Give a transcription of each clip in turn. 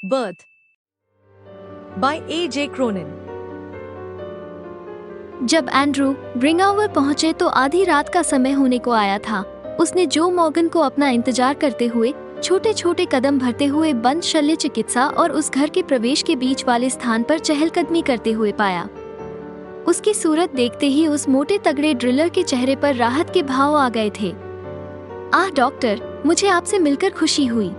Birth by A.J. Cronin। जब Andrew ब्रिंगओवर पहुंचे तो आधी रात का समय होने को आया था। उसने जो मॉर्गन को अपना इंतजार करते हुए छोटे छोटे कदम भरते हुए बंद शल्य चिकित्सा और उस घर के प्रवेश के बीच वाले स्थान पर चहलकदमी करते हुए पाया। उसकी सूरत देखते ही उस मोटे तगड़े ड्रिलर के चेहरे पर राहत के भाव आ गए थे। आह डॉक्टर, मुझे आपसे मिलकर खुशी हुई।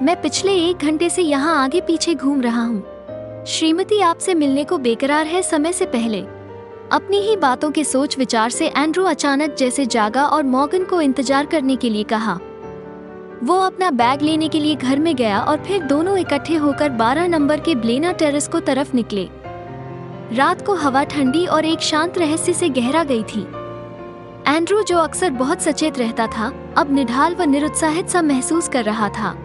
मैं पिछले 1 घंटे से यहाँ आगे पीछे घूम रहा हूँ। श्रीमती आपसे मिलने को बेकरार है समय से पहले। अपनी ही बातों के सोच विचार से एंड्रू अचानक जैसे जागा और मॉर्गन को इंतजार करने के लिए कहा। वो अपना बैग लेने के लिए घर में गया और फिर दोनों इकट्ठे होकर 12 नंबर के ब्लेना टेरेस को तरफ निकले। रात को हवा ठंडी और एक शांत रहस्य से गहरा गई थी। एंड्रू, जो अक्सर बहुत सचेत रहता था, अब निढाल व निरुत्साहित सा महसूस कर रहा था।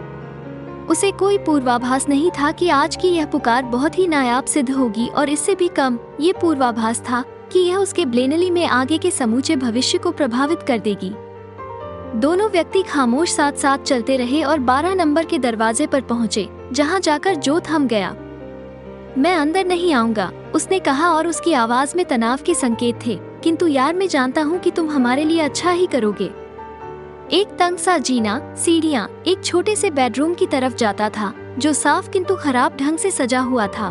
उसे कोई पूर्वाभास नहीं था कि आज की यह पुकार बहुत ही नायाब सिद्ध होगी, और इससे भी कम ये पूर्वाभास था कि यह उसके ब्लेनली में आगे के समूचे भविष्य को प्रभावित कर देगी। दोनों व्यक्ति खामोश साथ साथ चलते रहे और 12 नंबर के दरवाजे पर पहुंचे, जहां जाकर जो थम गया। मैं अंदर नहीं आऊंगा, उसने कहा, और उसकी आवाज में तनाव के संकेत थे। किंतु यार, मैं जानता हूँ कि तुम हमारे लिए अच्छा ही करोगे। एक तंग सा जीना, सीढ़ियाँ, एक छोटे से बेडरूम की तरफ जाता था, जो साफ किंतु खराब ढंग से सजा हुआ था,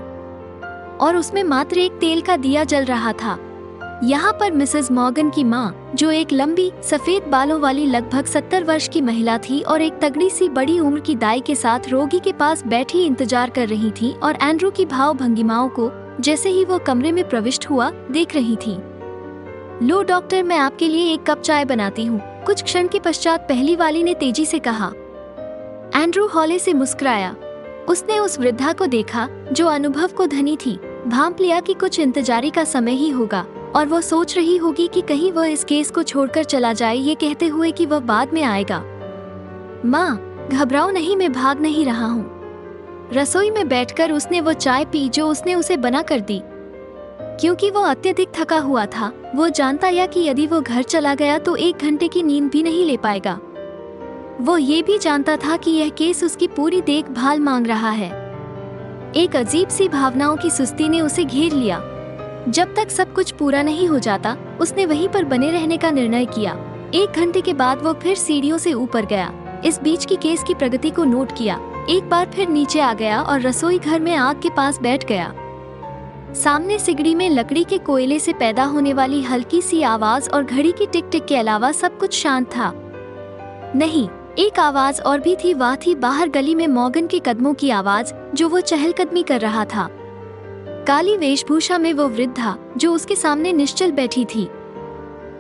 और उसमें मात्र एक तेल का दिया जल रहा था। यहाँ पर मिसेस मॉर्गन की माँ, जो एक लंबी सफेद बालों वाली लगभग 70 वर्ष की महिला थी, और एक तगड़ी सी बड़ी उम्र की दाई के साथ रोगी के पास बैठी इंतजार कर रही थी और एंड्रू की भाव भंगिमाओं को जैसे ही वो कमरे में प्रविष्ट हुआ देख रही थी। लो डॉक्टर, मैं आपके लिए 1 कप चाय बनाती हूँ, कुछ क्षण के पश्चात पहली वाली ने तेजी से कहा। एंड्रू हौले से मुस्कुराया। उसने उस वृद्धा को देखा जो अनुभव को धनी थी, भांप लिया कि कुछ इंतजारी का समय ही होगा, और वो सोच रही होगी कि कहीं वह इस केस को छोड़कर चला जाए, ये कहते हुए कि वह बाद में आएगा। माँ, घबराओ नहीं, मैं भाग नहीं रहा हूँ। रसोई में बैठकर उसने वो चाय पी जो उसने उसे बना कर दी। क्योंकि वो अत्यधिक थका हुआ था, वो जानता या कि यदि वो घर चला गया तो 1 घंटे की नींद भी नहीं ले पाएगा। वो ये भी जानता था कि यह केस उसकी पूरी देखभाल मांग रहा है। एक अजीब सी भावनाओं की सुस्ती ने उसे घेर लिया। जब तक सब कुछ पूरा नहीं हो जाता, उसने वहीं पर बने रहने का निर्णय किया। 1 घंटे के बाद वो फिर सीढ़ियों से ऊपर गया, इस बीच की केस की प्रगति को नोट किया, एक बार फिर नीचे आ गया और रसोई घर में आग के पास बैठ गया। सामने सिगड़ी में लकड़ी के कोयले से पैदा होने वाली हल्की सी आवाज और घड़ी की टिक टिक के अलावा सब कुछ शांत था। नहीं, एक आवाज और भी थी, वह थी बाहर गली में मॉर्गन के कदमों की आवाज, जो वो चहलकदमी कर रहा था। काली वेशभूषा में वो वृद्धा जो उसके सामने निश्चल बैठी थी।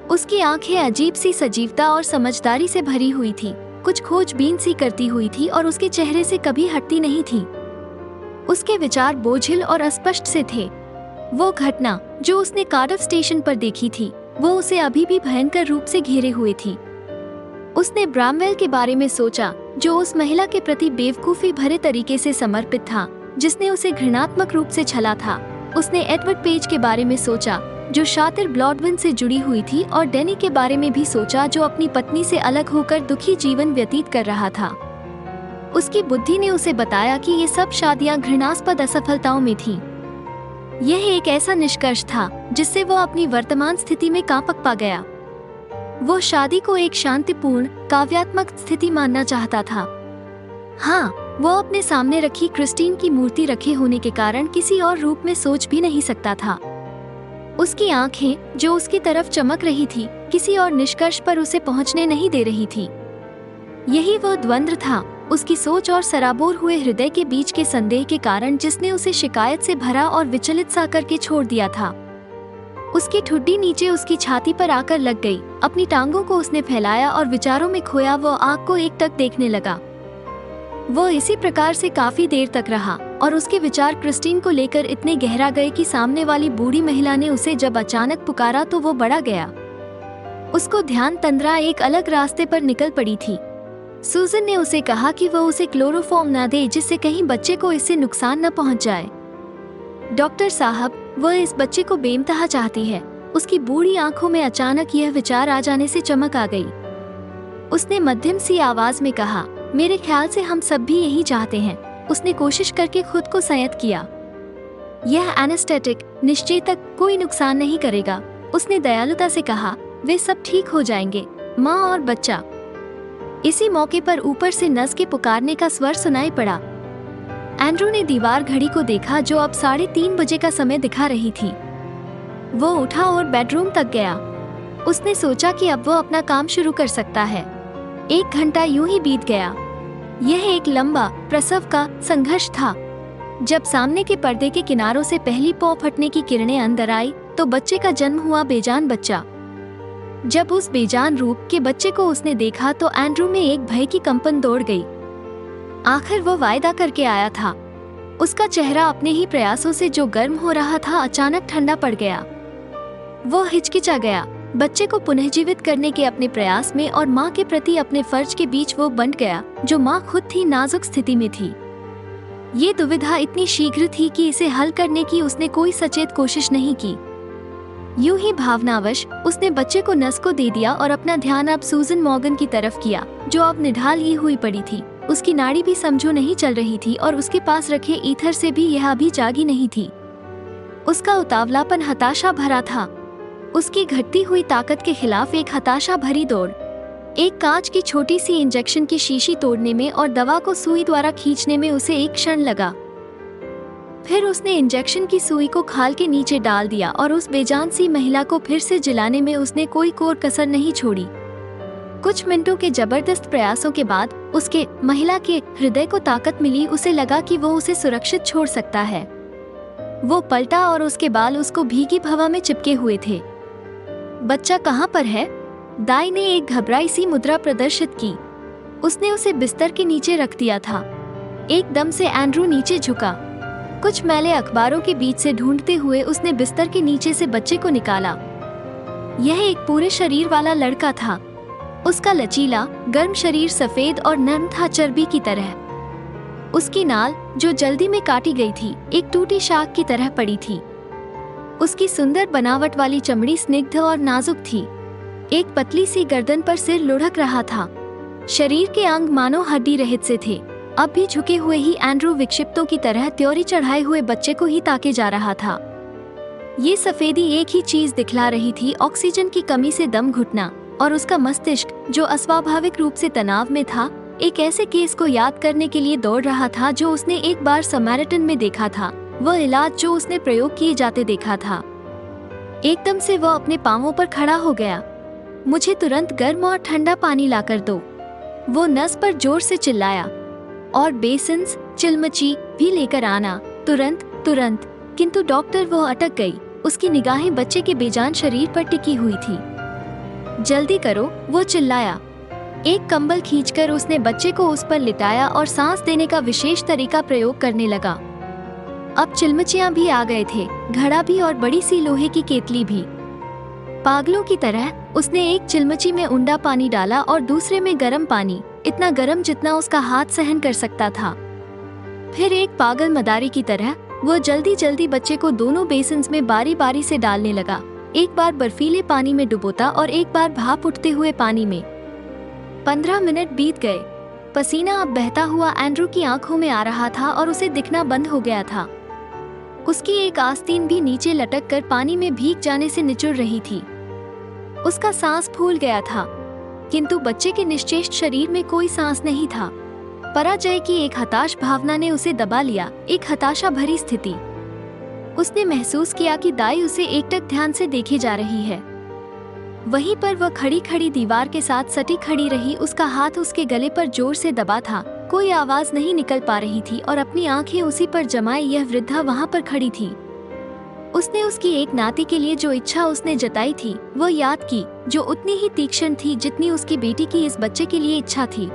उसकी आंखें अजीब सी सजीवता और समझदारी से भरी हुई थी, कुछ खोजबीन सी करती हुई थी और उसके चेहरे से कभी हटती नहीं थी। उसके विचार बोझिल और अस्पष्ट से थे। वो घटना जो उसने कार्डिफ स्टेशन पर देखी थी, वो उसे अभी भी भयंकर रूप से घेरे हुए थी। उसने ब्रामवेल के बारे में सोचा, जो उस महिला के प्रति बेवकूफी भरे तरीके से समर्पित था, जिसने उसे घृणात्मक रूप से छला था। उसने एडवर्ड पेज के बारे में सोचा, जो शातिर ब्लॉडविन से जुड़ी हुई थी, और डेनी के बारे में भी सोचा, जो अपनी पत्नी से अलग होकर दुखी जीवन व्यतीत कर रहा था। उसकी बुद्धि ने उसे बताया कि ये सब शादियां घृणास्पद असफलताओं में थीं। यह एक ऐसा निष्कर्ष था जिससे वो अपनी वर्तमान स्थिति में कांपक पा गया। वो शादी को एक शांतिपूर्ण, काव्यात्मक स्थिति मानना चाहता था। हाँ, वो अपने सामने रखी क्रिस्टीन की मूर्ति रखे होने के कारण किसी और रूप में सोच भी नहीं सकता था। उसकी आंखें जो उसकी तरफ चमक रही थी, किसी और निष्कर्ष पर उसे पहुंचने नहीं दे रही थी। यही वो द्वंद्व था, उसकी सोच और सराबोर हुए हृदय के बीच के संदेह के कारण, जिसने उसे शिकायत से भरा और विचलित सा करके छोड़ दिया था। उसकी ठुड्डी नीचे उसकी छाती पर आकर लग गई। अपनी टांगों को उसने फैलाया और विचारों में खोया वो आग को एकटक देखने लगा। वो इसी प्रकार से काफी देर तक रहा, और उसके विचार क्रिस्टीन को लेकर इतने गहरा गए कि सामने वाली बूढ़ी महिला ने उसे जब अचानक पुकारा तो वो बढ़ा गया। उसको ध्यान तंद्रा एक अलग रास्ते पर निकल पड़ी थी। सूजन ने उसे कहा कि वो उसे क्लोरोफॉर्म न दे, जिससे कहीं बच्चे को इससे नुकसान न पहुंच जाए। डॉक्टर साहब, वह इस बच्चे को बेमतहा चाहती है। उसकी बूढ़ी आंखों में अचानक यह विचार आ जाने से चमक आ गई। उसने मध्यम सी आवाज में कहा, मेरे ख्याल से हम सब भी यही चाहते हैं। उसने कोशिश करके खुद को संयत किया। यह एनेस्थेटिक निश्चय तक कोई नुकसान नहीं करेगा, उसने दयालुता से कहा। वे सब ठीक हो जाएंगे, माँ और बच्चा। इसी मौके पर ऊपर से नस के पुकारने का स्वर सुनाई पड़ा। एंड्रू ने दीवार घड़ी को देखा जो अब 3:30 बजे का समय दिखा रही थी। वो उठा और बेडरूम तक गया। उसने सोचा कि अब वो अपना काम शुरू कर सकता है। 1 घंटा यूं ही बीत गया। यह एक लंबा प्रसव का संघर्ष था। जब सामने के पर्दे के किनारों से पहली पौ फटने की किरणें अंदर आई तो बच्चे का जन्म हुआ, बेजान बच्चा। जब उस बेजान रूप के बच्चे को उसने देखा तो एंड्रू में एक भय की कंपन दौड़ गई। आखिर वो वायदा करके आया था। उसका चेहरा अपने ही प्रयासों से जो गर्म हो रहा था अचानक ठंडा पड़ गया। वो हिचकिचा गया। बच्चे को पुनर्जीवित करने के अपने प्रयास में और माँ के प्रति अपने फर्ज के बीच वो बंट गया जो माँ खुद थी नाजुक स्थिति में थी। ये दुविधा इतनी शीघ्र थी कि इसे हल करने की उसने कोई सचेत कोशिश नहीं की। यूं ही भावनावश उसने बच्चे को नस को दे दिया और अपना ध्यान अब सूजन मॉर्गन की तरफ किया जो अब निढाल ही हुई पड़ी थी। उसकी नाड़ी भी समझो नहीं चल रही थी और उसके पास रखे ईथर से भी यह अभी जागी नहीं थी। उसका उतावलापन हताशा भरा था। उसकी घटती हुई ताकत के खिलाफ एक हताशा भरी दौड़। एक कांच की छोटी सी इंजेक्शन की शीशी तोड़ने में और दवा को सुई द्वारा खींचने में उसे एक क्षण लगा। फिर उसने इंजेक्शन की सुई को खाल के नीचे डाल दिया और उस बेजान सी महिला को फिर से जिलाने में उसने कोई कोर कसर नहीं छोड़ी। कुछ मिनटों के जबरदस्त प्रयासों के बाद उसके महिला के हृदय को ताकत मिली। उसे लगा कि वो उसे सुरक्षित छोड़ सकता है। वो पलटा और उसके बाल उसको भीगी हवा में चिपके हुए थे। बच्चा कहाँ पर है? दाई ने एक घबराई सी मुद्रा प्रदर्शित की। उसने उसे बिस्तर के नीचे रख दिया था। एकदम से एंड्रू नीचे झुका। कुछ मैले अखबारों के बीच से ढूंढते हुए उसने बिस्तर के नीचे से बच्चे को निकाला। यह एक पूरे शरीर वाला लड़का था। उसका लचीला गर्म शरीर सफेद और नरम था, चर्बी की तरह। उसकी नाल जो जल्दी में काटी गई थी एक टूटी शाख की तरह पड़ी थी। उसकी सुंदर बनावट वाली चमड़ी स्निग्ध और नाजुक थी। एक पतली सी गर्दन पर सिर लुढ़क रहा था। शरीर के अंग मानो हड्डी रहित से थे। अब भी झुके हुए ही एंड्रू विक्षिप्तों की तरह त्योरी चढ़ाए हुए बच्चे को ही ताके जा रहा था। ये सफेदी एक ही चीज दिखला रही थी, ऑक्सीजन की कमी से दम घुटना, और उसका मस्तिष्क जो अस्वाभाविक रूप से तनाव में था एक ऐसे केस को याद करने के लिए दौड़ रहा था जो उसने एक बार समारिटन में देखा था, वह इलाज जो उसने प्रयोग किए जाते देखा था। एकदम से वह अपने पांवों पर खड़ा हो गया। मुझे तुरंत गर्म और ठंडा पानी लाकर दो, वो नस पर जोर से चिल्लाया। और बेसिन्स, चिलमची भी लेकर आना, तुरंत तुरंत। किंतु डॉक्टर, वो अटक गई। उसकी निगाहें बच्चे के बेजान शरीर पर टिकी हुई थी। जल्दी करो, वो चिल्लाया। एक कंबल खींचकर उसने बच्चे को उस पर लिटाया और सांस देने का विशेष तरीका प्रयोग करने लगा। अब चिलमचियां भी आ गए थे, घड़ा भी और बड़ी सी लोहे की केतली भी। पागलों की तरह उसने एक चिलमची में उंडा पानी डाला और दूसरे में गर्म पानी, इतना गर्म जितना उसका हाथ सहन कर सकता था। फिर एक पागल मदारी की तरह वो जल्दी जल्दी बच्चे को दोनों बेसिन्स में बारी बारी से डालने लगा, एक बार बर्फीले पानी में डुबोता और एक बार भाप उठते हुए पानी में। 15 मिनट बीत गए। पसीना अब बहता हुआ एंड्रू की आंखों में आ रहा था और उसे दिखना बंद हो गया था। उसकी एक आस्तीन भी नीचे लटक कर पानी में भीग जाने से निचुड़ रही थी। उसका सांस फूल गया था, किंतु बच्चे के निश्चेष्ट शरीर में कोई सांस नहीं था। पराजय की एक हताश भावना ने उसे दबा लिया, एक हताशा भरी स्थिति। उसने महसूस किया कि दाई उसे एकटक ध्यान से देखे जा रही है। वहीं पर वह खड़ी खड़ी दीवार के साथ सटी खड़ी रही। उसका हाथ उसके गले पर जोर से दबा था। कोई आवाज नहीं निकल पा रही थी और अपनी आंखें उसी पर जमाए यह वृद्धा वहां पर खड़ी थी। उसने उसकी एक नाती के लिए जो इच्छा उसने जताई थी वो याद की, जो उतनी ही तीक्ष्ण थी जितनी उसकी बेटी की इस बच्चे के लिए इच्छा थी।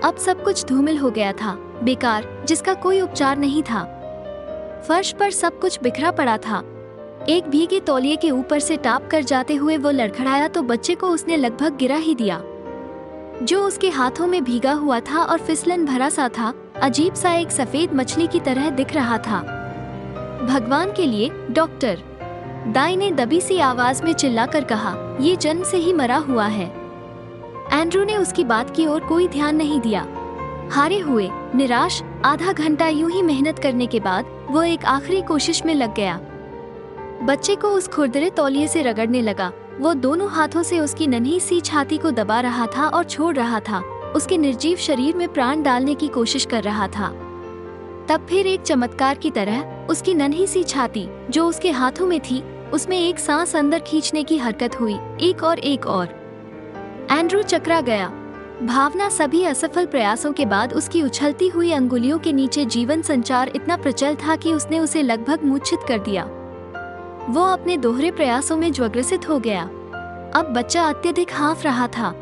अब सब कुछ धूमिल हो गया था, बेकार, जिसका कोई उपचार नहीं था। फर्श पर सब कुछ बिखरा पड़ा था। एक भीगे तौलिए के ऊपर से टाप कर जाते हुए वो लड़खड़ाया तो बच्चे को उसने लगभग गिरा ही दिया। जो उसके हाथों में भीगा हुआ था और फिसलन भरा सा था, अजीब सा एक सफेद मछली की तरह दिख रहा था। भगवान के लिए, डॉक्टर, दाई ने दबी सी आवाज में चिल्लाकर कहा, ये जन्म से ही मरा हुआ है। एंड्रू ने उसकी बात की ओर कोई ध्यान नहीं दिया। हारे हुए, निराश, आधा घंटा यूं ही मेहनत करने के बाद वो एक आखिरी कोशिश में लग गया। बच्चे को उस खुरदरे तौलिए से रगड़ने लगा। वो दोनों हाथों से उसकी नन्ही सी छाती को दबा रहा था और छोड़ रहा था, उसके निर्जीव शरीर में प्राण डालने की कोशिश कर रहा था। तब फिर एक चमत्कार की तरह उसकी नन्ही सी छाती जो उसके हाथों में थी, उसमें एक सांस अंदर खींचने की हरकत हुई, एक और। एंड्रू चकरा गया। भावना सभी असफल प्रयासों के बाद उसकी उछलती हुई अंगुलियों के नीचे जीवन संचार इतना प्रचल था कि उसने उसे लगभग मूर्छित कर दिया। वो अपने दोहरे प्रयासों में ज्वग्रसित हो गया। अब बच्चा अत्यधिक हाँफ रहा था।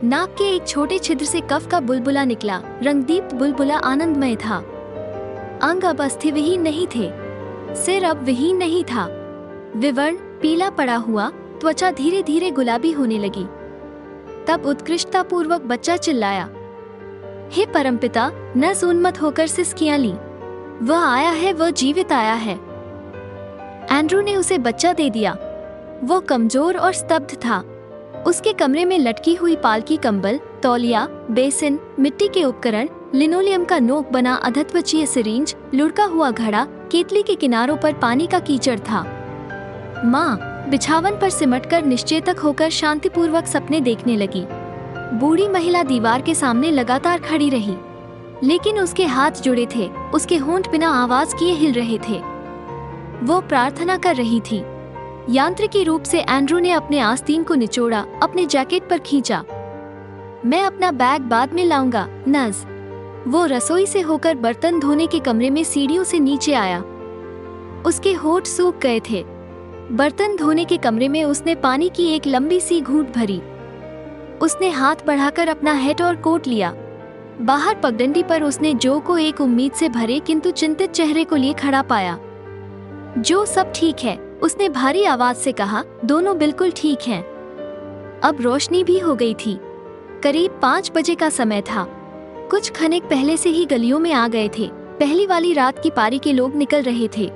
नाक के एक छोटे छिद्र से कफ का बुलबुला निकला। रंगदीप्त बुलबुला आनंदमय था। अंग अब अस्थिविहीन नहीं थे, सिर अब विहीन नहीं था। विवर्ण पीला पड़ा हुआ, त्वचा धीरे धीरे गुलाबी होने लगी। तब उत्कृष्टतापूर्वक बच्चा चिल्लाया, हे परमपिता, नस उन्मत्त होकर सिसकियां ली। वह आया है, वह जीवित आया है। एंड्रू ने उसे बच्चा दे दिया। वो कमजोर और स्तब्ध था। उसके कमरे में लटकी हुई पालकी कंबल, तौलिया, बेसिन, मिट्टी के उपकरण, लिनोलियम का नोक बना अधत्वचीय सिरिंज, लुढ़का हुआ घड़ा, केतली के किनारों पर पानी का कीचड़ था। माँ बिछावन पर सिमटकर निश्चेतक होकर शांतिपूर्वक सपने देखने लगी। बूढ़ी महिला दीवार के सामने लगातार खड़ी रही, लेकिन उसके हाथ जुड़े थे, उसके होंठ बिना आवाज किए हिल रहे थे। वो प्रार्थना कर रही थी। यांत्रिकी रूप से एंड्रू ने अपने आस्तीन को निचोड़ा, अपने जैकेट पर खींचा। मैं अपना बैग बाद में लाऊंगा, नज। वो रसोई से होकर बर्तन धोने के कमरे में सीढ़ियों से नीचे आया। उसके होंठ सूख गए थे। बर्तन धोने के कमरे में उसने पानी की एक लंबी सी घूंट भरी। उसने हाथ बढ़ाकर अपना हैट और कोट लिया। बाहर पगडंडी पर उसने जो को एक उम्मीद से भरे किंतु चिंतित चेहरे को लिए खड़ा पाया। जो, सब ठीक है, उसने भारी आवाज से कहा। दोनों बिल्कुल ठीक हैं। अब रोशनी भी हो गई थी। करीब 5 बजे का समय था। कुछ खनिक पहले से ही गलियों में आ गए थे। पहली वाली रात की पारी के लोग निकल रहे थे।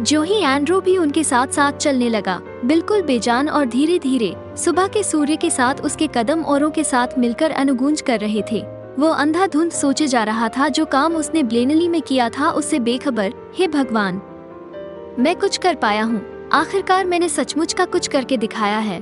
जो ही एंड्रू भी उनके साथ साथ चलने लगा, बिल्कुल बेजान और धीरे धीरे। सुबह के सूर्य के साथ उसके कदम औरों के साथ मिलकर अनुगूंज कर रहे थे। वो अंधाधुंध सोचे जा रहा था, जो काम उसने ब्लेनली में किया था उससे बेखबर। हे भगवान, मैं कुछ कर पाया हूँ। आखिरकार मैंने सचमुच का कुछ करके दिखाया है।